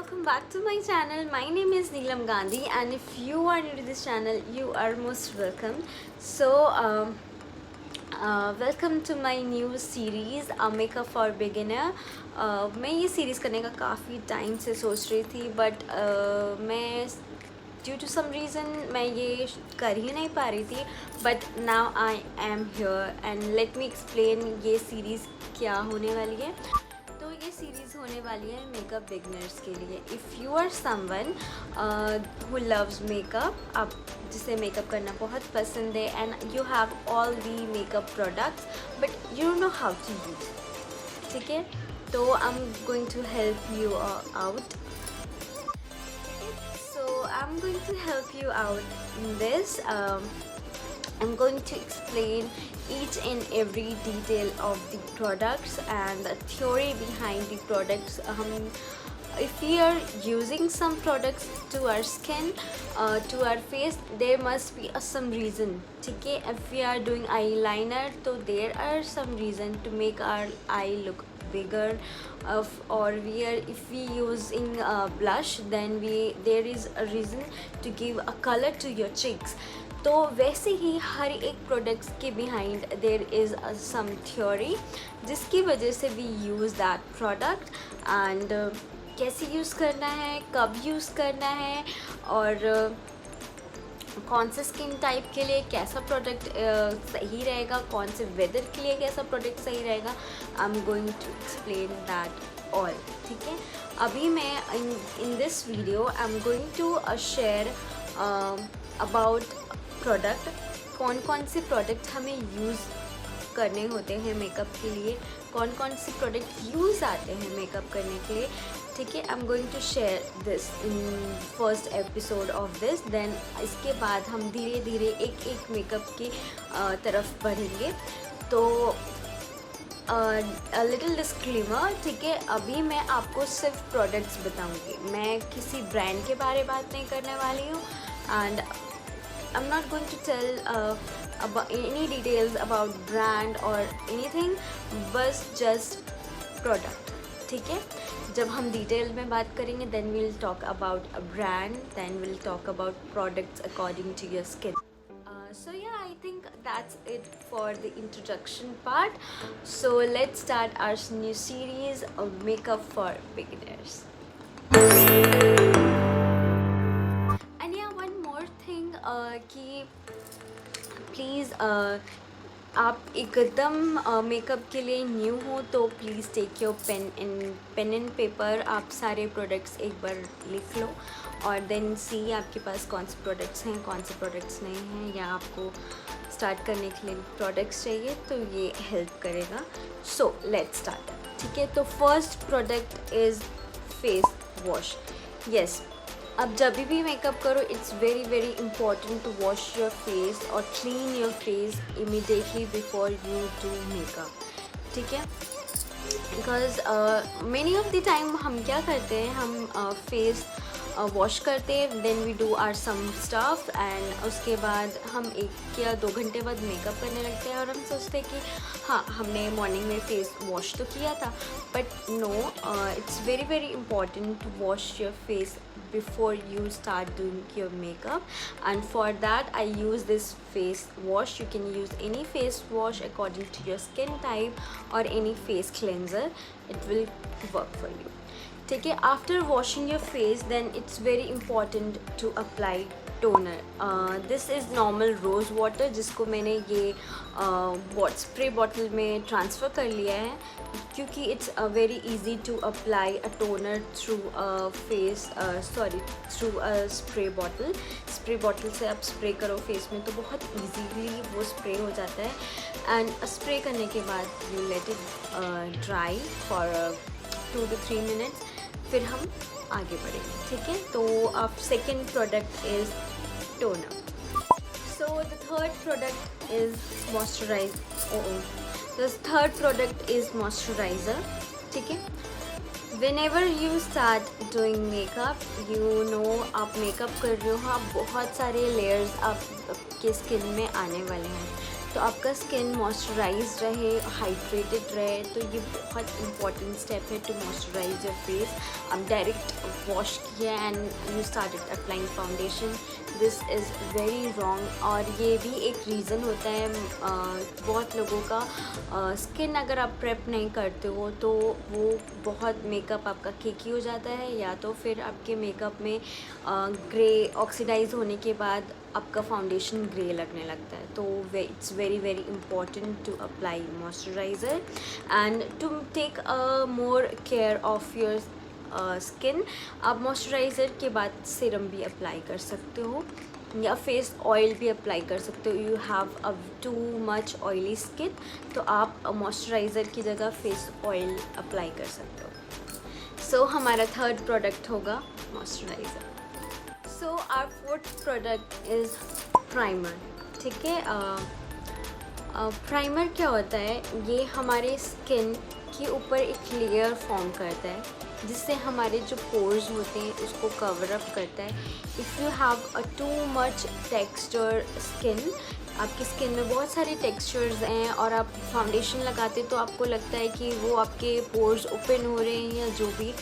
welcome back to my channel. My name is Neelam Gandhi, and if you are new to this channel, you are most welcome. Welcome to my new series Makeup for Beginner. मैं ये series करने का काफ़ी time से सोच रही थी, but मैं ड्यू टू सम रीज़न मैं ये कर ही नहीं पा रही थी. But now I am here and let me explain ये सीरीज़ क्या होने वाली है. तो ये सीरीज़ होने वाली है मेकअप बिगनर्स के लिए. If you are someone who loves makeup, आप जिसे मेकअप करना बहुत पसंद है, and you have all the makeup products but you don't know how to use. ठीक है, तो I am going to help you out. So I'm going to help you out in this. I'm going to explain each and every detail of the products and the theory behind the products. If we are using some products to our skin, to our face, there must be some reason. ठीक है, if we are doing eyeliner, so there are some reason to make our eye look bigger. If we using blush, then there is a reason to give a color to your cheeks. तो वैसे ही हर एक products के behind there is some theory जिसकी वजह से we use that product, and कैसे use करना है, कब यूज़ करना है, और कौन से स्किन टाइप के लिए कैसा प्रोडक्ट सही रहेगा, कौन से वेदर के लिए कैसा प्रोडक्ट सही रहेगा. I am going to explain that all. ठीक है, अभी मैं in this video I am going to share about product, कौन कौन से प्रोडक्ट हमें यूज़ करने होते हैं मेकअप के लिए, कौन कौन से प्रोडक्ट यूज़ आते हैं मेकअप करने के लिए. ठीक है, I am going to share this in first episode of this. Then इसके बाद हम धीरे धीरे एक एक मेकअप की तरफ बढ़ेंगे. तो लिटिल डिस्क्लेमर, ठीक है, अभी मैं आपको सिर्फ प्रोडक्ट्स बताऊंगी, मैं किसी ब्रांड के बारे में बात नहीं करने वाली हूँ, and I'm not going to tell about any details about brand or anything, बस just product. ठीक है, जब हम डिटेल में बात करेंगे then we'll talk about a brand, then we'll talk about products according to your skin. So yeah, I think that's it for the introduction part. So let's start our new series of makeup for beginners. कि please आप एकदम मेकअप के लिए new हो तो please take your pen and paper. आप सारे प्रोडक्ट्स एक बार लिख लो और देन सी आपके पास कौन से प्रोडक्ट्स हैं, कौन से प्रोडक्ट्स नहीं हैं, या आपको स्टार्ट करने के लिए प्रोडक्ट्स चाहिए तो ये हेल्प करेगा. So let's start. ठीक है, तो first product is face wash. Yes, अब जब भी मेकअप करो it's very very important to wash your face और clean your face immediately before you do makeup. ठीक है, because many of the time हम क्या करते हैं, हम फेस वॉश करते हैं, then we do or some stuff, and उसके बाद हम 1 या 2 घंटे बाद मेकअप करने लगते हैं और हम सोचते हैं कि हाँ हमने मॉर्निंग में फेस वॉश तो किया था. But no, it's very very important to wash your face before you start doing your makeup, and for that I use this face wash. You can use any face wash according to your skin type or any face cleanser, it will work for you. ठीक है, after washing your face then it's very important to apply toner. This is normal rose water जिसको मैंने ये spray bottle में transfer कर लिया है, क्योंकि it's very easy to apply a toner through through spray bottle. Spray bottle से आप स्प्रे करो फेस में तो बहुत इजीली वो स्प्रे हो जाता है, एंड स्प्रे करने के बाद you let it dry for 2 to 3 minutes, फिर हम आगे बढ़ेंगे. ठीक है, तो अब second product is toner. So the third product is the third product is moisturizer. ठीक है, whenever you start doing makeup, you know आप मेकअप कर रहे हो, आप बहुत सारे लेयर्स आपके स्किन में आने वाले हैं. तो आपका स्किन मॉइस्चराइज रहे, हाइड्रेटेड रहे। तो ये बहुत इंपॉर्टेंट स्टेप है टू मॉइस्चराइज योर फेस। आप डायरेक्ट वॉश किया and you started applying foundation, this is very wrong. और ये भी एक रीज़न होता है बहुत लोगों का, स्किन अगर आप प्रेप नहीं करते हो तो वो बहुत मेकअप आपका केकी हो जाता है, या तो फिर आपके मेकअप में ग्रे ऑक्सीडाइज होने के बाद आपका फाउंडेशन ग्रे लगने लगता है। तो it's very very important to apply moisturiser and to take more care of your skin. आप मॉइस्चराइज़र के बाद सीरम भी अप्लाई कर सकते हो या फेस ऑयल भी अप्लाई कर सकते हो। You have a too much oily skin, तो आप मॉइस्चराइज़र की जगह फेस ऑयल अप्लाई कर सकते हो। सो हमारा थर्ड प्रोडक्ट होगा moisturiser. So our fourth product is primer. ठीक है, प्राइमर क्या होता है, ये हमारे स्किन के ऊपर एक लेयर फॉर्म करता है जिससे हमारे जो पोर्स होते हैं उसको कवर अप करता है। If you have a too much texture skin, आपकी स्किन में बहुत सारे टेक्सचर्स हैं और आप फाउंडेशन लगाते तो आपको लगता है कि वो आपके पोर्स ओपन हो रहे हैं या जो भी,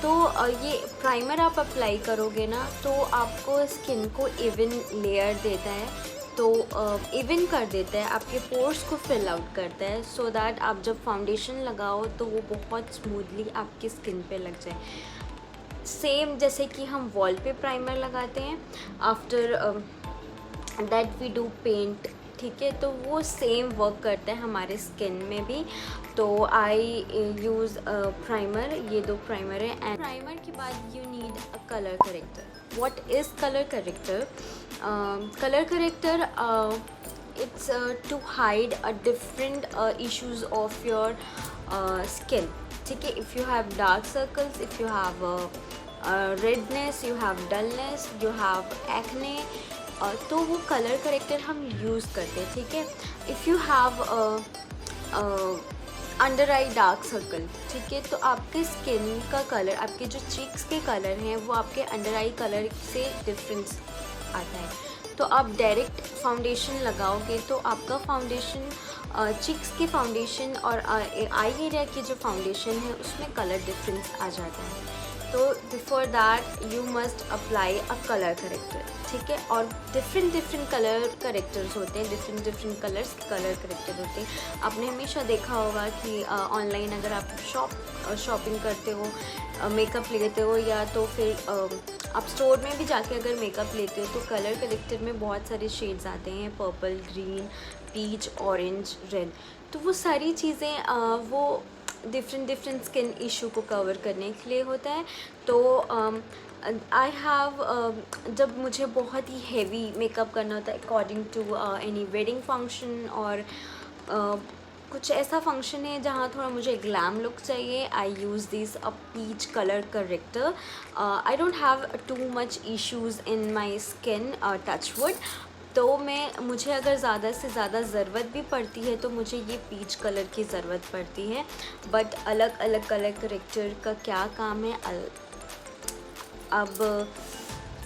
तो ये प्राइमर आप अप्लाई करोगे ना तो आपको स्किन को इवन लेयर देता है, तो इवन कर देता है, आपके पोर्स को फिल आउट करता है, सो दैट आप जब फाउंडेशन लगाओ तो वो बहुत स्मूथली आपकी स्किन पे लग जाए। सेम जैसे कि हम वॉल पे प्राइमर लगाते हैं after that we do paint. ठीक है, तो वो सेम वर्क करता है हमारे स्किन में भी। तो आई यूज़ प्राइमर, ये दो प्राइमर है। एंड प्राइमर के बाद you need a colour corrector. What is colour corrector? Colour corrector it's to hide a different issues of your skin. ठीक है, if you have dark circles, if you have redness, you have dullness, you have acne, तो वो colour corrector हम use करते हैं। ठीक है, if you have under eye dark circle, ठीक है, तो आपके स्किन का कलर, आपके जो चीक्स के कलर हैं वो आपके अंडर आई कलर से डिफरेंस आता है। तो आप डायरेक्ट फाउंडेशन लगाओगे तो आपका फाउंडेशन, चिक्स की फाउंडेशन और आई एरिया की जो फाउंडेशन है उसमें कलर डिफरेंस आ जाता है। तो before that you must apply a colour corrector. ठीक है, और डिफरेंट कलर करेक्टर्स होते हैं, डिफरेंट कलर्स के कलर करेक्टर होते हैं। आपने हमेशा देखा होगा कि ऑनलाइन अगर आप शॉपिंग करते हो, मेकअप लेते हो, या तो फिर आप स्टोर में भी जाके अगर मेकअप लेते हो तो कलर करेक्टर में बहुत सारे शेड्स आते हैं, purple, green, peach, orange, red. तो वो सारी चीज़ें वो डिफरेंट स्किन इशू को कवर करने के लिए होता है। तो आई हैव जब मुझे बहुत ही हैवी मेकअप करना होता है according to any wedding function, और कुछ ऐसा फंक्शन है जहाँ थोड़ा मुझे ग्लैम लुक चाहिए, I use this a peach colour corrector. I don't have too much issues in my skin, touch wood. तो मुझे अगर ज़्यादा से ज़्यादा ज़रूरत भी पड़ती है तो मुझे ये पीच कलर की ज़रूरत पड़ती है। बट अलग अलग कलर करेक्टर का क्या काम है, अब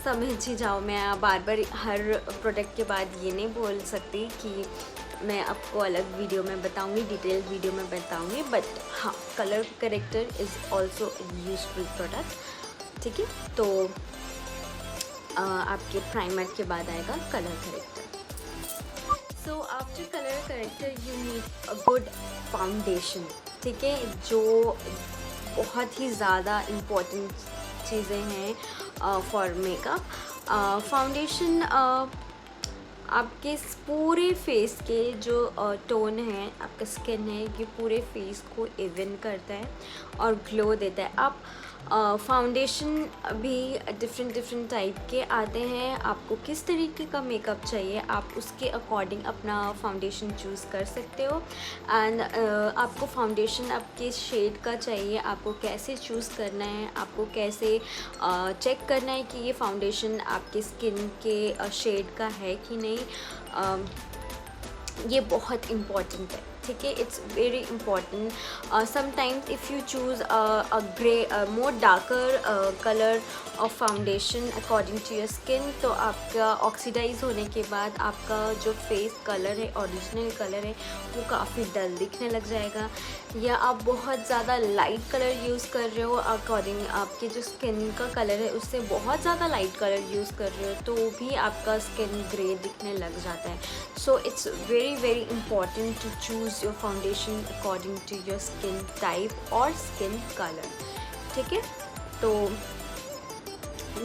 समझ ही जाओ। मैं बार बार हर प्रोडक्ट के बाद ये नहीं बोल सकती कि मैं आपको अलग वीडियो में बताऊंगी, डिटेल वीडियो में बताऊंगी, बट हाँ, colour corrector is also useful product. ठीक है, तो आपके प्राइमर के बाद आएगा colour corrector. So after colour corrector you need a good foundation. ठीक है, जो बहुत ही ज़्यादा इम्पोर्टेंट चीज़ें हैं फॉर मेकअप। फाउंडेशन आपके पूरे फेस के जो टोन है, आपका स्किन है, ये पूरे फेस को इवन करता है और ग्लो देता है। आप फाउंडेशन भी डिफरेंट टाइप के आते हैं, आपको किस तरीके का मेकअप चाहिए आप उसके अकॉर्डिंग अपना फाउंडेशन चूज़ कर सकते हो। एंड आपको फाउंडेशन आपके शेड का चाहिए, आपको कैसे चूज़ करना है, आपको कैसे चेक करना है कि ये फाउंडेशन आपके स्किन के शेड का है कि नहीं, ये बहुत इम्पॉर्टेंट है। ठीक है, it's very important. Sometimes if you choose a grey more darker colour of foundation according to your skin, तो आपका ऑक्सीडाइज होने के बाद आपका जो फेस कलर है, ओरिजिनल कलर है, वो काफ़ी डल दिखने लग जाएगा. या आप बहुत ज़्यादा लाइट कलर यूज़ कर रहे हो, अकॉर्डिंग आपके जो स्किन का कलर है उससे बहुत ज़्यादा लाइट कलर यूज़ कर रहे हो, तो भी आपका स्किन ग्रे दिखने लग जाता है. So it's very very important to choose your foundation according to your skin type और स्किन कलर. ठीक है, तो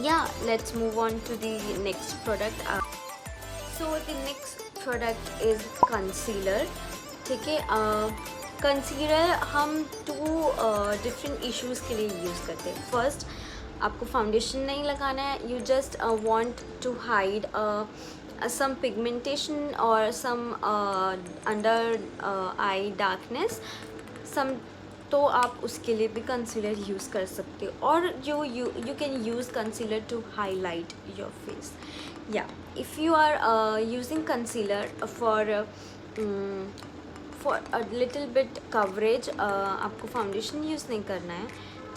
yeah, let's move on to the next product. So the next product is concealer. ठीक है, कंसीलर हम to different issues के लिए use करते हैं. फर्स्ट, आपको फाउंडेशन नहीं लगाना है, you just want to hide some pigmentation or some under eye darkness, some, तो आप उसके लिए भी कंसीलर यूज़ कर सकते हो. और you can use concealer to highlight your face. Yeah, if you are using concealer for a little bit coverage, आपको फाउंडेशन यूज़ नहीं करना है.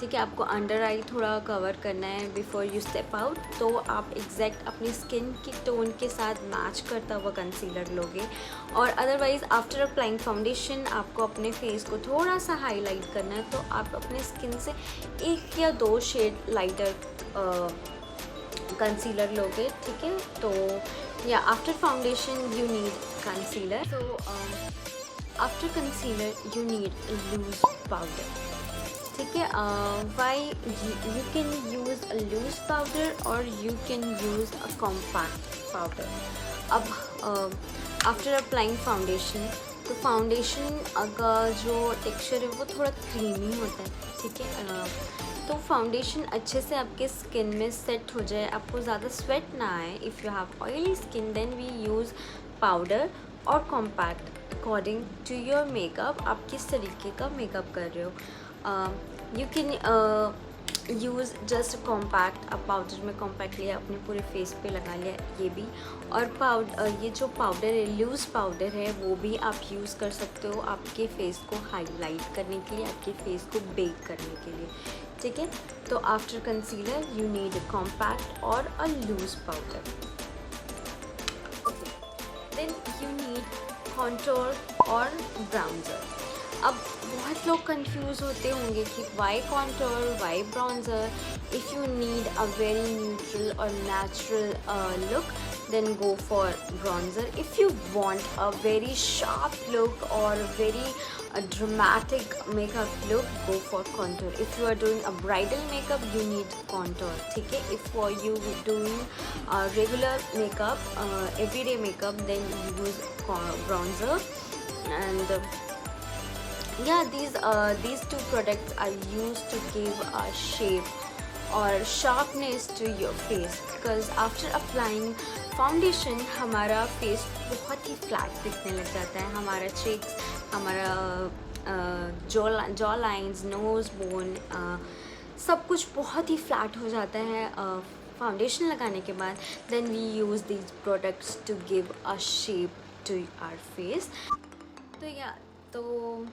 ठीक है, आपको अंडर आई थोड़ा कवर करना है बिफोर यू स्टेप आउट, तो आप एग्जैक्ट अपनी स्किन की टोन के साथ मैच करता हुआ कंसीलर लोगे. और अदरवाइज़ आफ्टर अप्लाइंग फाउंडेशन आपको अपने फेस को थोड़ा सा हाईलाइट करना है, तो आप अपने स्किन से 1 या 2 शेड लाइटर कंसीलर लोगे. ठीक है, तो या after foundation you need concealer. तो after concealer you need loose powder. ठीक है, why you can use a loose powder or you can use a compact powder. अब आफ्टर अप्लाइंग फाउंडेशन, तो फाउंडेशन का जो टेक्सचर है वो थोड़ा क्रीमी होता है. ठीक है, तो फाउंडेशन अच्छे से आपके स्किन में सेट हो जाए, आपको ज़्यादा स्वेट ना आए. If you have oily skin then we use powder और compact according to your makeup. आप किस तरीके का मेकअप कर रहे हो. You can use just compact. अब पाउडर में कॉम्पैक्ट लिया, अपने पूरे फेस पे लगा लिया, ये भी. और ये जो पाउडर है, लूज़ पाउडर है, वो भी आप यूज़ कर सकते हो आपके फेस को हाईलाइट करने के लिए, आपके फेस को बेक करने के लिए. ठीक है, तो after concealer you need a compact और a loose powder. Then you need contour और ब्राउन्जर. अब बहुत लोग कंफ्यूज होते होंगे कि why contour, why bronzer. If you need a very neutral और natural look, then go for bronzer. If you want a very sharp look or very dramatic makeup look, go for contour. If you are doing a bridal makeup, you need contour. ठीक है, if for you doing regular makeup, everyday makeup, then you use bronzer. And yeah, these two products are used to give a shape और sharpness to your face, because after applying foundation हमारा face बहुत ही flat दिखने लग जाता है. हमारा cheeks, हमारा jaw lines, nose bone, सब कुछ बहुत ही फ्लैट हो जाता है फाउंडेशन लगाने के बाद. Then we use these products to give a shape to our face. तो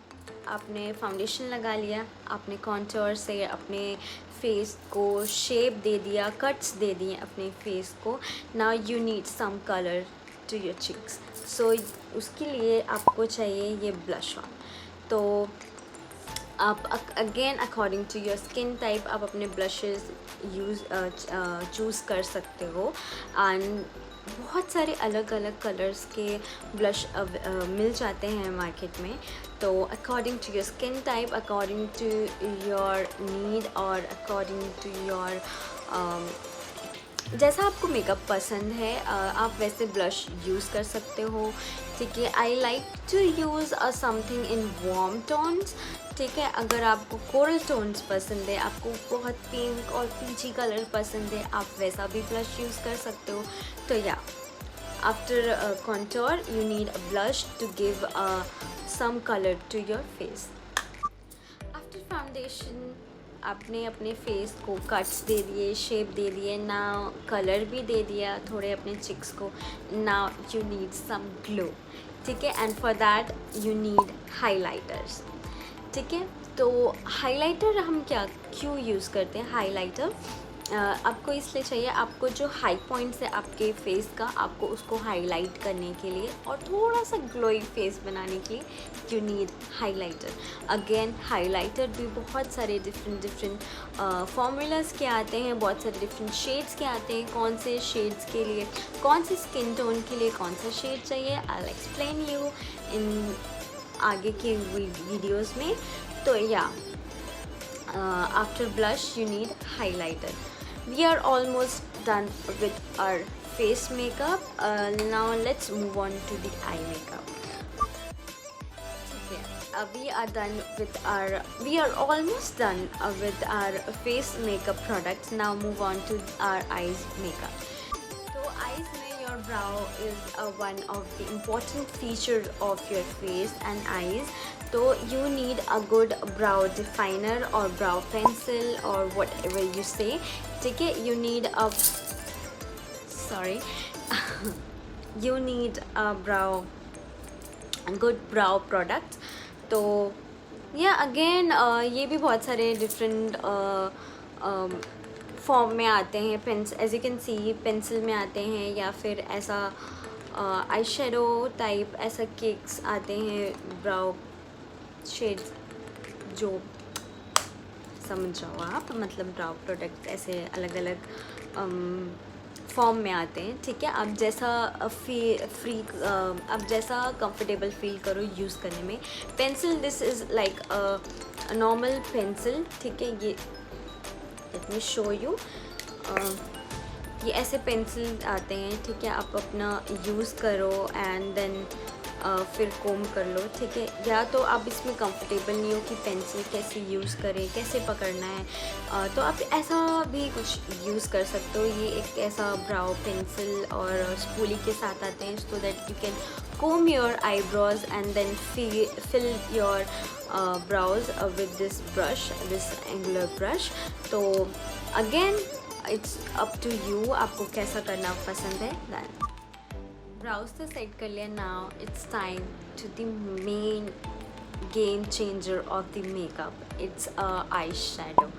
आपने फाउंडेशन लगा लिया, आपने कॉन्टोर से अपने फेस को शेप दे दिया, कट्स दे दिए अपने फेस को. Now you need some colour to your cheeks. So उसके लिए आपको चाहिए ये ब्लश ऑन. तो आप again according to your skin type आप अपने ब्लशेस चूज़ कर सकते हो. एंड बहुत सारे अलग अलग कलर्स के ब्लश मिल जाते हैं मार्केट में. तो according to your skin type, according to your need और अकॉर्डिंग टू योर जैसा आपको मेकअप पसंद है आप वैसे ब्लश यूज़ कर सकते हो. ठीक है, I like to use something in warm tones. ठीक है, अगर आपको कोरल टोन्स पसंद है, आपको बहुत पिंक और पीची कलर पसंद है, आप वैसा भी ब्लश यूज़ कर सकते हो. तो या after contour you need a blush to give some colour to your face. After foundation आपने अपने फेस को कट्स दे दिए, शेप दे दिए, ना कलर भी दे दिया थोड़े अपने चिक्स को. Now you need some glow. ठीक है। And for that you need highlighters, ठीक है। तो हाइलाइटर हम क्यों यूज़ करते हैं हाइलाइटर? आपको इसलिए चाहिए, आपको जो हाई पॉइंट्स है आपके फेस का, आपको उसको हाईलाइट करने के लिए और थोड़ा सा ग्लोई फेस बनाने के लिए you need highlighter. Again highlighter भी बहुत सारे डिफरेंट फॉर्मूलाज के आते हैं, बहुत सारे डिफरेंट शेड्स के आते हैं। कौन से शेड्स के लिए, कौन सी स्किन टोन के लिए कौन सा शेड चाहिए, I will explain you in आगे के वीडियोज़ में। तो या after blush you need highlighter. We are almost done with our face makeup. Now let's move on to the eye makeup. Okay, we are almost done with our face makeup products. Now move on to our eyes makeup. So eyes में your brow is one of the important features of your face and eyes. तो you need a good brow definer or brow pencil or whatever you say, ठीक है। you need a you need a good brow product। तो again ये भी बहुत सारे different form में आते हैं। As you can see pencil में आते हैं, या फिर ऐसा आई शेडो टाइप ऐसा केक्स आते हैं, ब्राउ शेड्स, जो समझ जाओ आप, मतलब ब्राउ प्रोडक्ट ऐसे अलग अलग फॉर्म में आते हैं, ठीक है। आप जैसा आप जैसा कंफर्टेबल फील करो यूज़ करने में। Pencil, this is like a normal pencil, ठीक है। ये लेट मी शो यू, ये ऐसे पेंसिल आते हैं, ठीक है। आप अपना यूज़ करो एंड देन फिर कोम कर लो, ठीक है। या तो आप इसमें कंफर्टेबल नहीं हो कि पेंसिल कैसे यूज़ करें, कैसे पकड़ना है, तो आप ऐसा भी कुछ यूज़ कर सकते हो। ये एक ऐसा ब्राउ पेंसिल और स्पूली के साथ आते हैं, so that you can comb your eyebrows and then fill your brows with this brush, this angular brush। तो again it's up to you, आपको कैसा करना पसंद है। then ब्राउज तो सेट कर लिया। Now it's time to the main game changer of the makeup, it's eye shadow,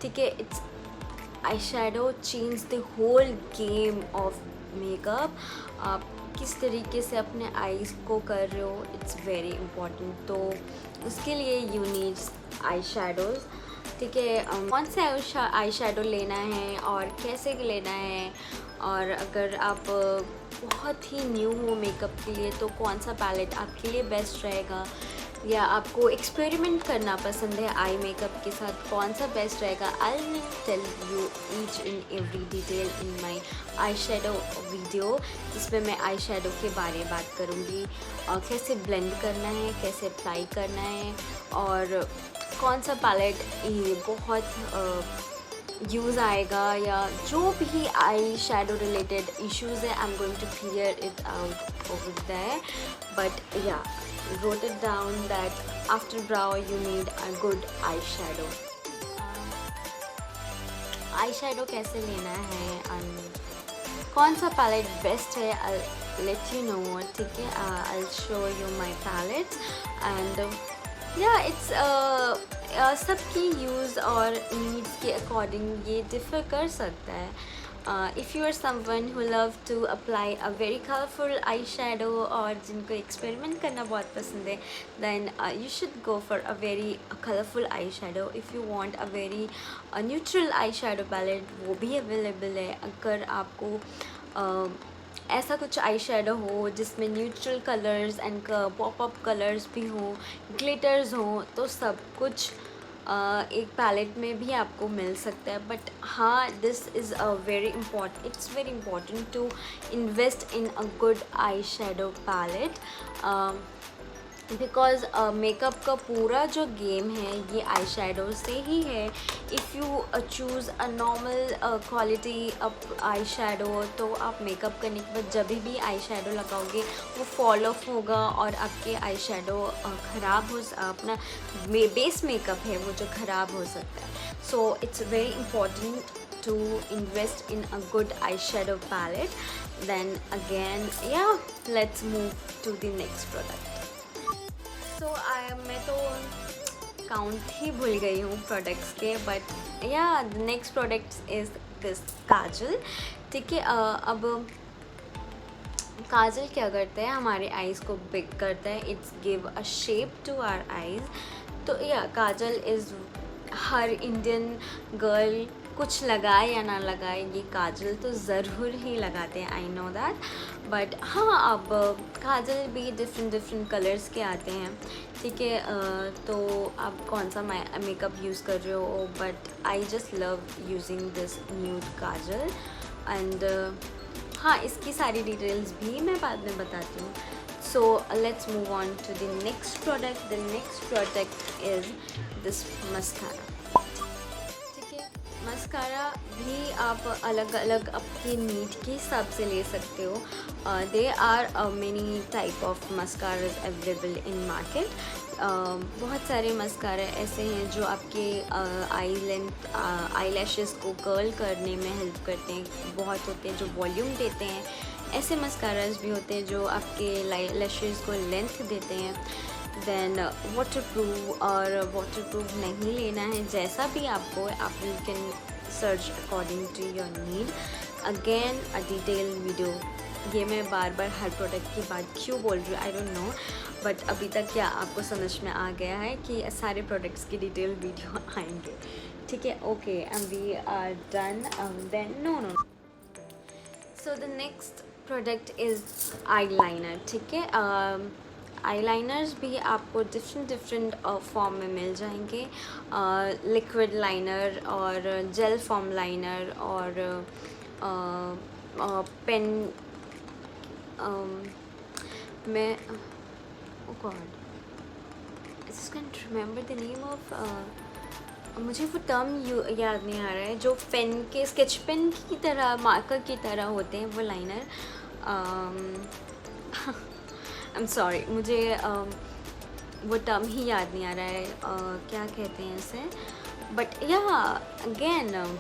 ठीक है। It's eye shadow change the whole game of makeup. आप किस तरीके से अपने आईज को कर रहे हो, इट्स वेरी इम्पॉर्टेंट। तो उसके लिए यू नीड आई शेडोज़, ठीक है। कौन सा आई शेडो लेना है और कैसे लेना है, और अगर आप बहुत ही न्यू हो मेकअप के लिए तो कौन सा पैलेट आपके लिए बेस्ट रहेगा, या आपको एक्सपेरिमेंट करना पसंद है आई मेकअप के साथ, कौन सा बेस्ट रहेगा। I will tell you each and every detail in my eye shadow video, जिसमें मैं आई शेडो के बारे में बात करूँगी, कैसे ब्लेंड करना है, कैसे अप्लाई करना है, और कौन सा पैलेट बहुत यूज़ आएगा, या जो भी आई शेडो रिलेटेड इश्यूज़ है, I am going to clear it out over there. But या wrote it down that after brow you need a good eyeshadow। eyeshadow कैसे लेना है और कौन सा पैलेट बेस्ट है, I'll let you know, ठीक है। I'll show you my palettes and yeah, it's सबकी यूज़ और नीड्स के अकॉर्डिंग ये डिफ़र कर सकता है। If you are someone who love to apply a very colorful eyeshadow और जिनको एक्सपेरिमेंट करना बहुत पसंद है, then you should go for a very colorful eyeshadow। If you want a very neutral eyeshadow palette, वो भी अवेलेबल है। अगर आपको ऐसा कुछ आई शेडो हो जिसमें neutral colours and popup colours भी हो, ग्लिटर्स हो, तो सब कुछ एक पैलेट में भी आपको मिल सकता है। बट हाँ, this is a very important, it's very important to invest in a good eye shadow palette, because makeup का पूरा जो गेम है ये आई शेडो से ही है। If you choose a normal quality eye shadow, तो आप मेकअप करने के बाद जब भी आई शेडो लगाओगे वो फॉल ऑफ होगा और आपके आई शेडो ख़राब हो, अपना बेस मेकअप है वो जो ख़राब हो सकता है। So it's very important to invest in a good eyeshadow palette, then again yeah, let's move to the next product. So मैं तो काउंट ही भूल गई हूँ प्रोडक्ट्स के, but yeah the next product is this kajal. ठीक है, अब काजल क्या करता है, हमारे आईज़ को बिग करता है. It's give a shape to our eyes. तो या काजल इज़, हर इंडियन गर्ल कुछ लगाए या ना लगाए, ये काजल तो ज़रूर ही लगाते हैं, आई नो दैट. बट हाँ, अब काजल भी डिफरेंट कलर्स के आते हैं. ठीक है, तो आप कौन सा मेकअप यूज़ कर रहे हो, but I just love using this nude Kajal. And हाँ, इसकी सारी डिटेल्स भी मैं बाद में बताती हूँ. So let's move on to the next product. The next product is this mascara. ठीक है, मस्कारा भी आप अलग अलग आपके नीड के हिसाब से ले सकते हो. They are many type of mascaras available in market. बहुत सारे मस्कारा ऐसे हैं जो आपके आई लेंथ, आई लैशेस को कर्ल करने में हेल्प करते हैं. बहुत होते हैं जो वॉल्यूम देते हैं. ऐसे मस्काराज भी होते हैं जो आपके लैशेस को लेंथ देते हैं. देन वाटरप्रूफ और वाटरप्रूफ नहीं लेना है, जैसा भी आपको, आप you can search according to your need. Again a detail video. ये मैं बार बार हर प्रोडक्ट की बात क्यों बोल रही हूँ, आई डोंट नो, बट अभी तक क्या आपको समझ में आ गया है कि सारे प्रोडक्ट्स की डिटेल वीडियो आएंगे. ठीक है, okay, and we are done. Then no. So the next product is eyeliner. ठीक है, आईलाइनर्स भी आपको डिफरेंट फॉर्म में मिल जाएंगे. लिक्विड लाइनर और जेल फॉर्म लाइनर और पेन. मैं oh god, I just can't remember the name of मुझे वो टर्म याद नहीं आ रहा है, जो पेन के, स्केच पेन की तरह, मार्कर की तरह होते हैं वो लाइनर. आई एम सॉरी, मुझे वो टर्म ही याद नहीं आ रहा है, क्या कहते हैं इसे. बट या अगेन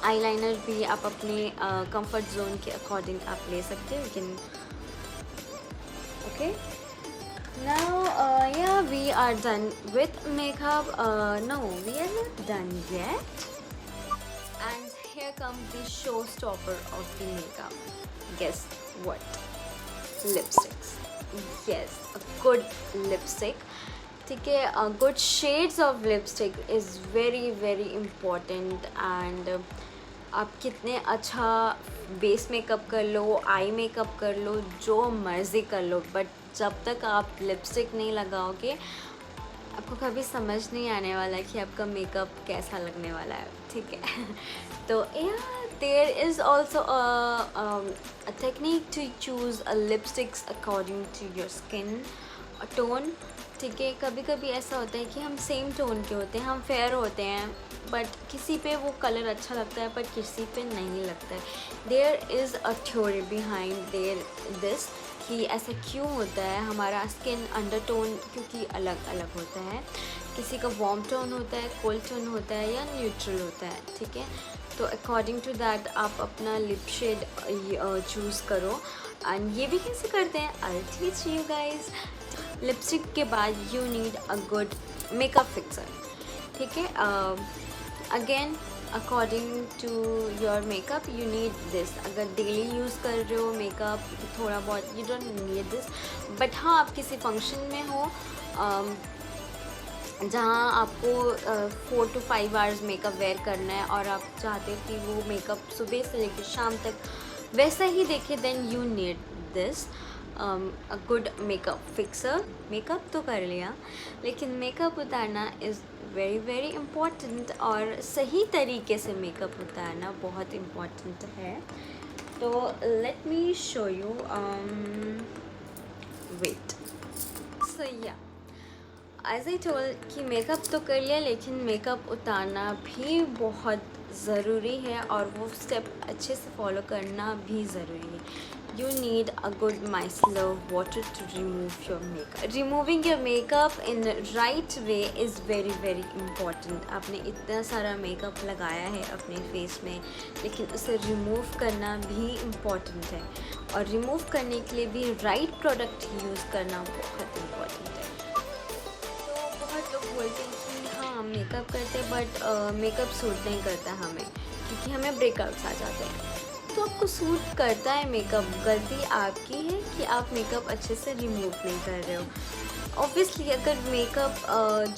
आईलाइनर भी आप अपने कंफर्ट जोन के अकॉर्डिंग आप ले सकते हो. लेकिन okay, now yeah, we are done with makeup. No, we are not done yet. And here comes the showstopper of the makeup. Guess what? Lipsticks. Yes, a good lipstick. ठीक है, good shades of lipstick is very important. And आप कितने अच्छा base makeup कर लो, eye makeup कर लो, जो मर्ज़ी कर लो, बट जब तक आप लिपस्टिक नहीं लगाओगे आपको कभी समझ नहीं आने वाला कि आपका मेकअप कैसा लगने वाला है. ठीक है, तो there is also a technique to choose a lipsticks according to your skin tone. ठीक है, कभी कभी ऐसा होता है कि हम सेम टोन के होते हैं, हम फेयर होते हैं, बट किसी पे वो कलर अच्छा लगता है पर किसी पे नहीं लगता है. There is a theory behind there this, कि ऐसा क्यों होता है. हमारा स्किन अंडरटोन क्योंकि अलग अलग होता है. किसी का वार्म टोन होता है, कोल्ड टोन होता है, या न्यूट्रल होता है. ठीक है, तो अकॉर्डिंग टू दैट आप अपना लिप शेड चूज़ करो. एंड ये भी कैसे करते हैं, I will teach you guys. Lipstick के बाद you need a good makeup fixer. ठीक है, again according to your makeup you need this. अगर डेली यूज़ कर रहे हो मेकअप थोड़ा बहुत, you don't need this. But हाँ, आप किसी फंक्शन में हो जहाँ आपको 4 to 5 आवर्स मेकअप वेयर करना है और आप चाहते हो कि वो मेकअप सुबह से लेकर शाम तक वैसा ही देखे, then you need this a good makeup fixer. Makeup तो कर लिया, लेकिन मेकअप उतारना इज़ वेरी इम्पॉर्टेंट, और सही तरीके से मेकअप उतारना बहुत इम्पॉर्टेंट है. तो let me show you. Wait. So yeah, as I told कि मेकअप तो कर लिया, लेकिन मेकअप उतारना भी बहुत ज़रूरी है और वो स्टेप अच्छे से फॉलो करना भी ज़रूरी है. you need a good micellar water to remove your makeup. Removing your makeup in the right way is very very important. आपने इतना सारा मेकअप लगाया है अपने फेस में, लेकिन उसे रिमूव करना भी इम्पॉर्टेंट है, और रिमूव करने के लिए भी राइट प्रोडक्ट यूज़ करना बहुत इम्पॉर्टेंट है। तो बहुत लोग बोलते हैं कि हाँ मेकअप करते हैं बट मेकअप सूट नहीं करता हमें, क्योंकि हमें ब्रेकआउट्स आ जाते हैं। तो आपको सूट करता है मेकअप, गलती आपकी है कि आप मेकअप अच्छे से रिमूव नहीं कर रहे हो। ऑब्वियसली अगर मेकअप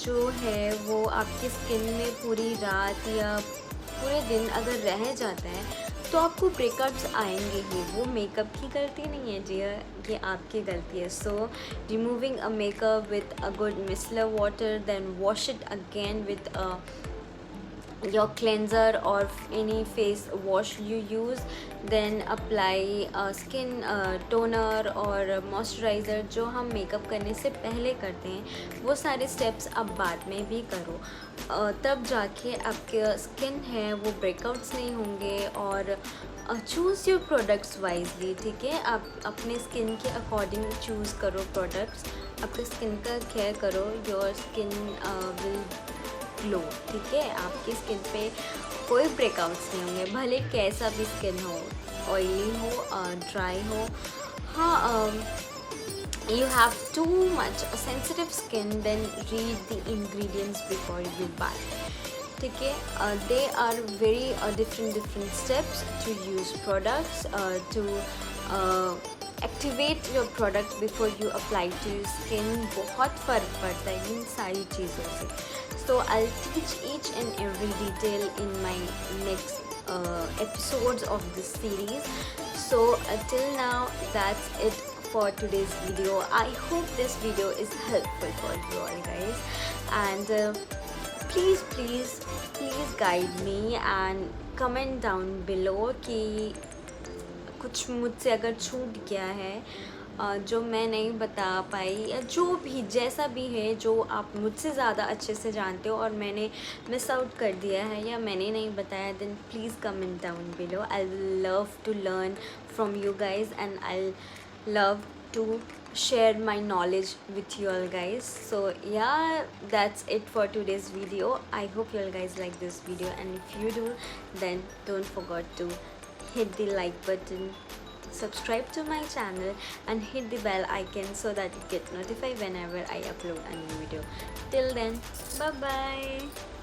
जो है वो आपकी स्किन में पूरी रात या पूरे दिन अगर रह जाता है तो आपको ब्रेकआउट्स आएंगे ही। वो मेकअप की गलती नहीं है जी, ये आपकी गलती है। So removing a makeup with a good micellar water, then wash it again with your cleanser or any face wash you use, then apply skin toner और moisturizer जो हम मेकअप करने से पहले करते हैं। वो सारे स्टेप्स आप बाद में भी करो, तब जाके आपके स्किन है वो ब्रेकआउट्स नहीं होंगे। और चूज़ योर प्रोडक्ट्स वाइजली, ठीक है। आप अपने स्किन के अकॉर्डिंग चूज़ करो प्रोडक्ट्स, अपने स्किन का केयर करो, योर स्किन विल ग्लो, ठीक है। आपकी स्किन पे कोई ब्रेकआउट्स नहीं होंगे, भले कैसा भी स्किन हो, ऑयली हो, ड्राई हो। हाँ, you have too much sensitive skin, then read the ingredients before you buy, ठीक है। they are very different steps to use products, to activate your product before you apply to your skin। बहुत फ़र्क पड़ता है इन सारी चीज़ों से। So I'll teach each and every detail in my next episodes of this series. So till now that's it for today's video. I hope this video is helpful for you all guys, and please guide me and comment down below कि कुछ मुझसे अगर छूट गया है, जो मैं नहीं बता पाई, या जो भी जैसा भी है जो आप मुझसे ज़्यादा अच्छे से जानते हो और मैंने मिस आउट कर दिया है या मैंने नहीं बताया, then please comment down below. I love to learn from you guys and I love to share my knowledge with you all guys. So yeah, that's it for today's video. I hope you all guys like this video, and if you do, then don't forget to hit the like button, subscribe to my channel, and hit the bell icon so that you get notified whenever I upload a new video. Till then, bye bye.